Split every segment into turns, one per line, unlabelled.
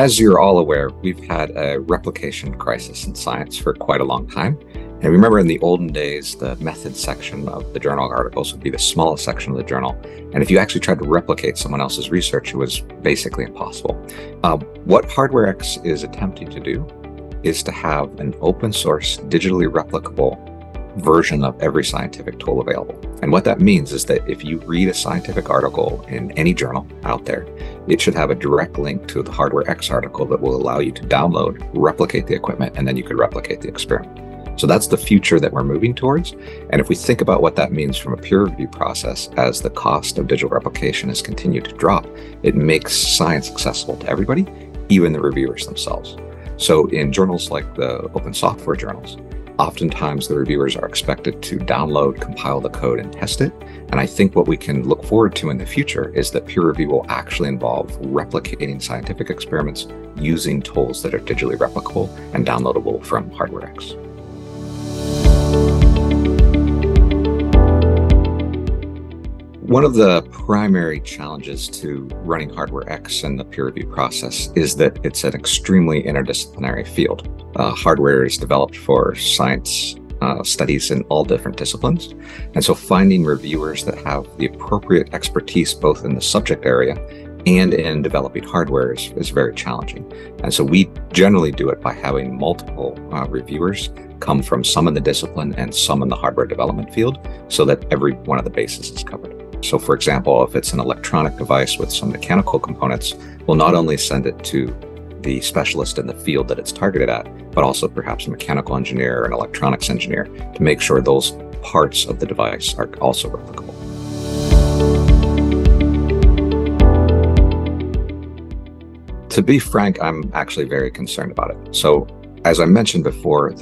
As you're all aware, we've had a replication crisis in science for quite a long time. And remember, in the olden days, the methods section of the journal articles would be the smallest section of the journal. And if you actually tried to replicate someone else's research, it was basically impossible. What HardwareX is attempting to do is to have an open source, digitally replicable version of every scientific tool available. And what that means is that if you read a scientific article in any journal out there, it should have a direct link to the HardwareX article that will allow you to download, replicate the equipment, and then you could replicate the experiment. So that's the future that we're moving towards. And if we think about what that means from a peer review process, as the cost of digital replication has continued to drop, it makes science accessible to everybody, even the reviewers themselves. So in journals like the open software journals, oftentimes the reviewers are expected to download, compile the code, and test it. And I think what we can look forward to in the future is that peer review will actually involve replicating scientific experiments using tools that are digitally replicable and downloadable from HardwareX. One of the primary challenges to running HardwareX in the peer review process is that it's an extremely interdisciplinary field. Hardware is developed for science studies in all different disciplines. And so finding reviewers that have the appropriate expertise both in the subject area and in developing hardware is very challenging. And so we generally do it by having multiple reviewers come from some in the discipline and some in the hardware development field so that every one of the bases is covered. So for example, if it's an electronic device with some mechanical components, we'll not only send it to the specialist in the field that it's targeted at, but also perhaps a mechanical engineer or an electronics engineer to make sure those parts of the device are also replicable. To be frank, I'm actually very concerned about it. So as I mentioned before,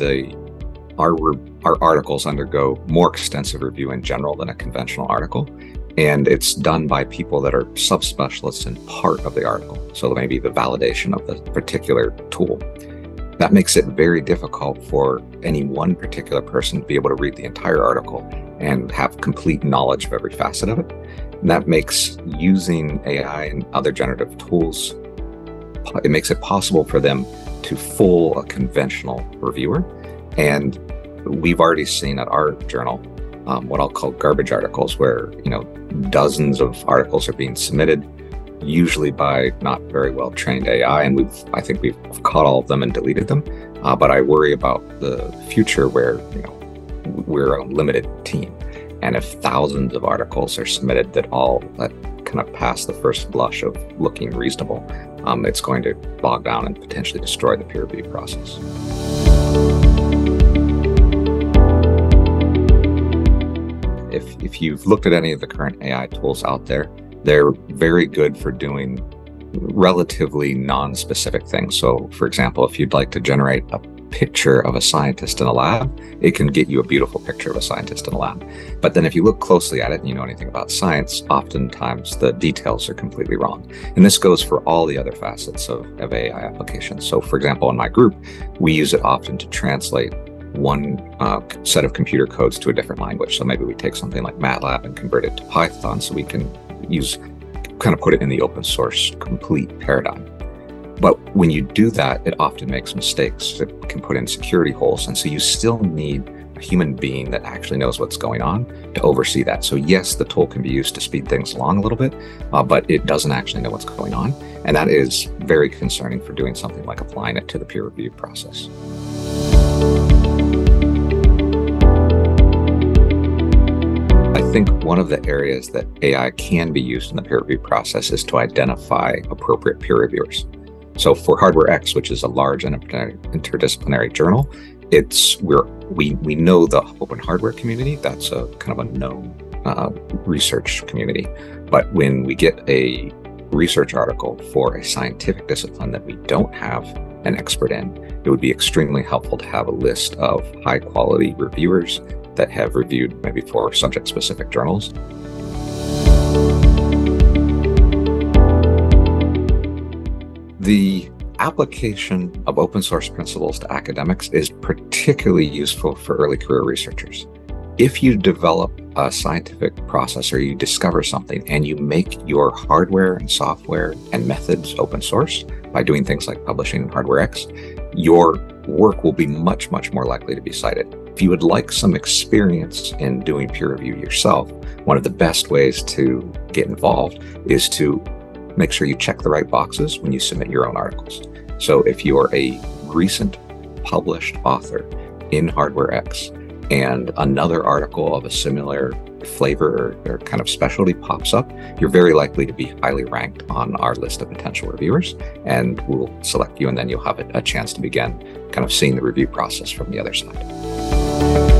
our articles undergo more extensive review in general than a conventional article. And it's done by people that are subspecialists in part of the article. So maybe the validation of the particular tool. That makes it very difficult for any one particular person to be able to read the entire article and have complete knowledge of every facet of it. And that makes using AI and other generative tools, it makes it possible for them to fool a conventional reviewer. And we've already seen at our journal what I'll call garbage articles, where dozens of articles are being submitted, usually by not very well trained AI, and I think we've caught all of them and deleted them. But I worry about the future where we're a limited team, and if thousands of articles are submitted that kind of pass the first blush of looking reasonable, it's going to bog down and potentially destroy the peer review process. If you've looked at any of the current AI tools out there, they're very good for doing relatively non-specific things. So for example, if you'd like to generate a picture of a scientist in a lab, it can get you a beautiful picture of a scientist in a lab. But then if you look closely at it and you know anything about science, oftentimes the details are completely wrong. And this goes for all the other facets of AI applications. So for example, in my group, we use it often to translate one set of computer codes to a different language. So maybe we take something like MATLAB and convert it to Python so we can put it in the open source complete paradigm. But when you do that, it often makes mistakes. It can put in security holes. And so you still need a human being that actually knows what's going on to oversee that. So yes, the tool can be used to speed things along a little bit, but it doesn't actually know what's going on. And that is very concerning for doing something like applying it to the peer review process. I think one of the areas that AI can be used in the peer review process is to identify appropriate peer reviewers. So for HardwareX, which is a large interdisciplinary journal, we know the open hardware community. That's a kind of a known research community. But when we get a research article for a scientific discipline that we don't have an expert in, it would be extremely helpful to have a list of high quality reviewers that have reviewed maybe 4 subject-specific journals. The application of open source principles to academics is particularly useful for early career researchers. If you develop a scientific process or you discover something and you make your hardware and software and methods open source, by doing things like publishing in HardwareX, your work will be much, much more likely to be cited. If you would like some experience in doing peer review yourself, one of the best ways to get involved is to make sure you check the right boxes when you submit your own articles. So if you're a recent published author in HardwareX and another article of a similar flavor or kind of specialty pops up, you're very likely to be highly ranked on our list of potential reviewers, and we'll select you, and then you'll have a chance to begin kind of seeing the review process from the other side.